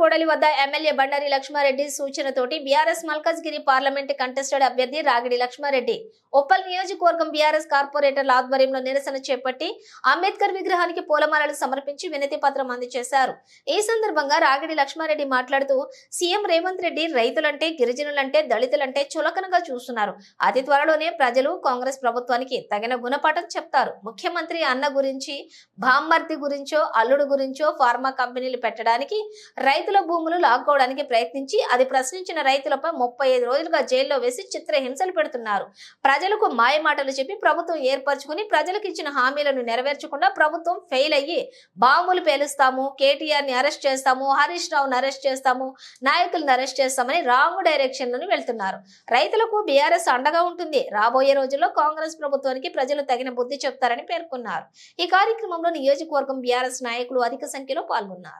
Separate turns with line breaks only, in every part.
కోడలి వద్ద ఎమ్మెల్యే బండారి లక్ష్మారెడ్డి సూచనతోటి BRS Malkajgiri parliament contested అభ్యర్థి రాగిడి లక్ష్మారెడ్డి ఉప్పల్ నియోజకవర్గం బీఆర్ఎస్ కార్పొరేటర్ల ఆధ్వర్యంలో నిరసన చేపట్టి అంబేద్కర్ విగ్రహానికి పూలమాలలు సమర్పించి వినతి పత్రం అందజేశారు. ఈ సందర్భంగా రాగిడి లక్ష్మారెడ్డి మాట్లాడుతూ సీఎం రేవంత్ రెడ్డి రైతులంటే గిరిజనులంటే దళితులంటే చులకనగా చూస్తున్నారు. అతి త్వరలోనే ప్రజలు కాంగ్రెస్ ప్రభుత్వానికి తగిన గుణపాఠం చెప్తారు. ముఖ్యమంత్రి అన్న గురించి, బామ్మర్ది గురించో, అల్లుడు గురించో ఫార్మా కంపెనీలు పెట్టడానికి, రైతుల భూములు లాక్కోవడానికి ప్రయత్నించి అది ప్రశ్నించిన రైతులపై 35 రోజులుగా జైల్లో వేసి చిత్రహింసలు పెడుతున్నారు. ప్రజలకు మాయమాటలు చెప్పి ప్రభుత్వం ఏర్పరచుకుని ప్రజలకు ఇచ్చిన హామీలను నెరవేర్చకుండా ప్రభుత్వం ఫెయిల్ అయ్యి బాంబులు పేలుస్తాము, కేటీఆర్ ని అరెస్ట్ చేస్తాము, హరీష్ రావును అరెస్ట్ చేస్తాము, నాయకులను అరెస్ట్ చేస్తామని రాంగ్ డైరెక్షన్ లోని వెళ్తున్నారు. రైతులకు బీఆర్ఎస్ అండగా ఉంటుంది. రాబోయే రోజుల్లో కాంగ్రెస్ ప్రభుత్వానికి ప్రజలు తగిన బుద్ధి చెప్తారని పేర్కొన్నారు. ఈ కార్యక్రమంలో నియోజకవర్గం బీఆర్ఎస్ నాయకులు అధిక సంఖ్యలో పాల్గొన్నారు.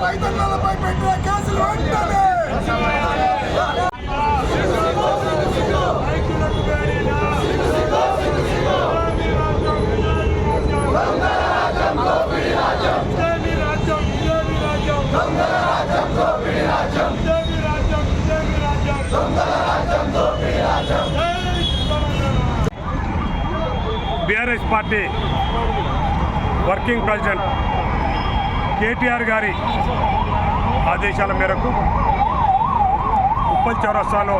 రైతులపై పెట్టిన కేసులు వెంటనే
BRS party working president KTR గారి ఆదేశాల మేరకు ఉప్పల్ చౌరస్తాలో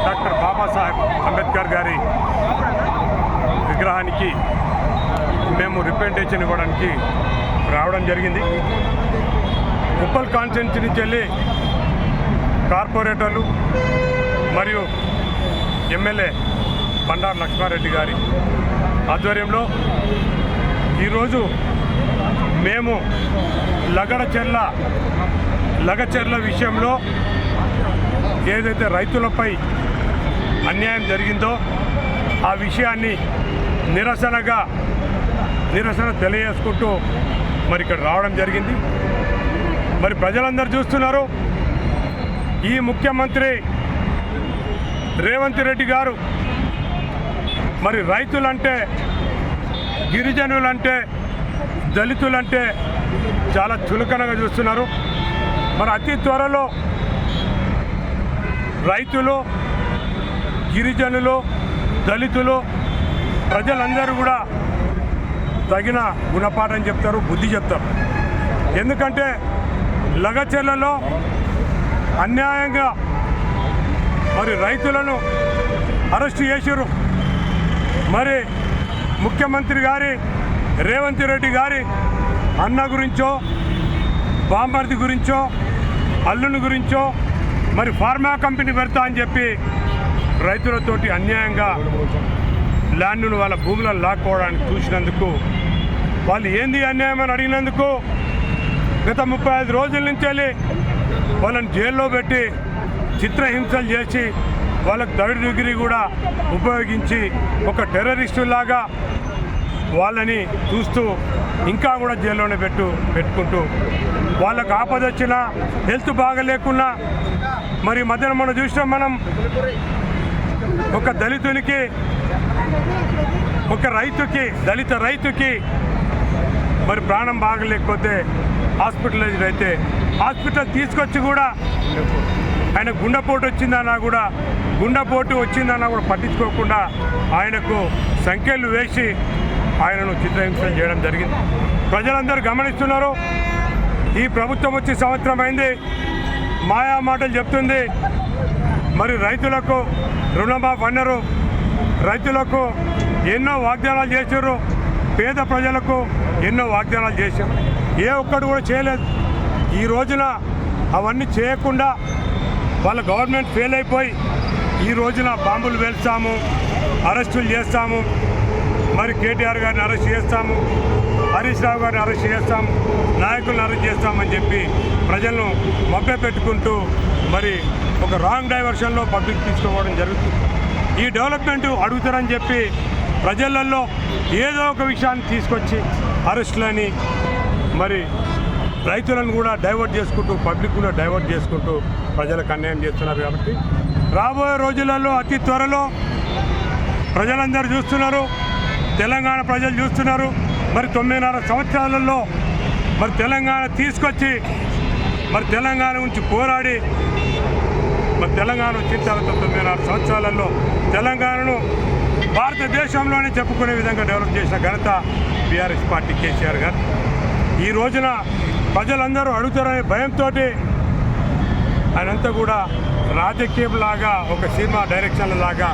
డాక్టర్ బాబాసాహెబ్ అంబేద్కర్ గారి విగ్రహానికి మేము రిప్రజెంటేషన్ ఇవ్వడానికి రావడం జరిగింది. ఉప్పల్ కాన్స్టిట్యూన్సీ నుంచి వెళ్ళి కార్పొరేటర్లు మరియు ఎమ్మెల్యే బండారు లక్ష్మారెడ్డి గారి ఆధ్వర్యంలో ఈరోజు మేము లగచెర్ల విషయంలో ఏదైతే రైతులపై అన్యాయం జరిగిందో ఆ విషయాన్ని నిరసన తెలియజేసుకుంటూ మరి ఇక్కడ రావడం జరిగింది. మరి ప్రజలందరూ చూస్తున్నారు, ఈ ముఖ్యమంత్రి రేవంత్ రెడ్డి గారు మరి రైతులంటే, గిరిజనులంటే, దళితులంటే చాలా చులకనగా చూస్తున్నారు. మరి అతి త్వరలో రైతులు, గిరిజనులు, దళితులు ప్రజలందరూ కూడా తగిన గుణపాఠం చెప్తారు, బుద్ధి చెప్తారు. ఎందుకంటే లగచెర్లలో అన్యాయంగా మరి రైతులను అరెస్ట్ చేశారు. మరి ముఖ్యమంత్రి గారి రేవంత్ రెడ్డి గారి అన్న గురించో, బాంబర్ది గురించో, అల్లుని గురించో మరి ఫార్మా కంపెనీ పెడతా అని చెప్పి రైతులతోటి అన్యాయంగా ల్యాండ్ను వాళ్ళ భూములను లాక్కోవడానికి చూసినందుకు, వాళ్ళు ఏంది అన్యాయం అని అడిగినందుకు గత 35 రోజుల నుంచి వెళ్ళి వాళ్ళని జైల్లో పెట్టి చిత్రహింసలు చేసి వాళ్ళకు థర్డ్ డిగ్రీ కూడా ఉపయోగించి ఒక టెర్రరిస్టులాగా వాళ్ళని చూస్తూ ఇంకా కూడా జైల్లోనే పెట్టుకుంటూ వాళ్ళకు ఆపద వచ్చినా, హెల్త్ బాగలేకున్నా, మరి మధ్యన మనం చూసినాం, మనం ఒక దళితునికి, ఒక దళిత రైతుకి మరి ప్రాణం బాగలేకపోతే హాస్పిటలైజ్డ్ అయితే హాస్పిటల్ తీసుకొచ్చి కూడా ఆయన గుండెపోటు వచ్చిందన్నా కూడా పట్టించుకోకుండా ఆయనకు సంఖ్యలు వేసి ఆయనను చిత్రహింసలు చేయడం జరిగింది. ప్రజలందరూ గమనిస్తున్నారు. ఈ ప్రభుత్వం వచ్చి సంవత్సరం అయింది, మాయా మాటలు చెప్తుంది. మరి రైతులకు రుణమాఫీ అన్నారు, రైతులకు ఎన్నో వాగ్దానాలు చేశారు, పేద ప్రజలకు ఎన్నో వాగ్దానాలు చేశారు. ఏ ఒక్కడు కూడా చేయలేదు. ఈ రోజున అవన్నీ చేయకుండా వాళ్ళ గవర్నమెంట్ ఫెయిల్ అయిపోయి ఈ రోజున బాంబులు పేల్చాము, అరెస్టులు చేస్తాము, మరి కేటీఆర్ గారిని అరెస్ట్ చేస్తాము, హరీష్ రావు గారిని అరెస్ట్ చేస్తాము, నాయకులను అరెస్ట్ చేస్తామని చెప్పి ప్రజలను మభ్యపెట్టుకుంటూ మరి ఒక రాంగ్ డైవర్షన్లో పబ్లిక్ తీసుకోవడం జరుగుతుంది. ఈ డెవలప్మెంట్ అడుగుతారని చెప్పి ప్రజలలో ఏదో ఒక విషయాన్ని తీసుకొచ్చి అరెస్టులని మరి రైతులను కూడా డైవర్ట్ చేసుకుంటూ, పబ్లిక్ కూడా డైవర్ట్ చేసుకుంటూ ప్రజలకు అన్యాయం చేస్తున్నారు. కాబట్టి రాబోయే రోజులలో అతి త్వరలో ప్రజలందరూ చూస్తున్నారు, తెలంగాణ ప్రజలు చూస్తున్నారు. మరి 9.5 సంవత్సరాలలో మరి తెలంగాణ తీసుకొచ్చి మరి తెలంగాణ గురించి పోరాడి మరి తెలంగాణ వచ్చిన తర్వాత 9.5 సంవత్సరాలలో తెలంగాణను భారతదేశంలోనే చెప్పుకునే విధంగా డెవలప్ చేసిన ఘనత బీఆర్ఎస్ పార్టీ కేసీఆర్ గారు. ఈ రోజున ప్రజలందరూ అడుగుతారనే భయంతో ఆయనంతా కూడా రాజకీయం లాగా, ఒక సినిమా డైరెక్షన్ల లాగా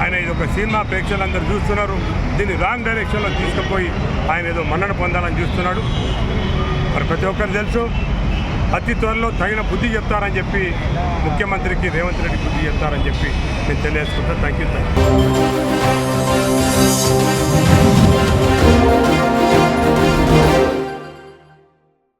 ఆయన ఇది ఒక సినిమా ప్రేక్షకులందరూ చూస్తున్నారు. దీన్ని రాంగ్ డైరెక్షన్లో తీసుకుపోయి ఆయన ఏదో మన్నన పొందాలని చూస్తున్నాడు. మరి ప్రతి ఒక్కరు తెలుసు, అతి త్వరలో తగిన బుద్ధి చెప్తారని చెప్పి ముఖ్యమంత్రికి రేవంత్ రెడ్డి బుద్ధి చెప్తారని చెప్పి నేను తెలియజేసుకుంటాను. Thank you.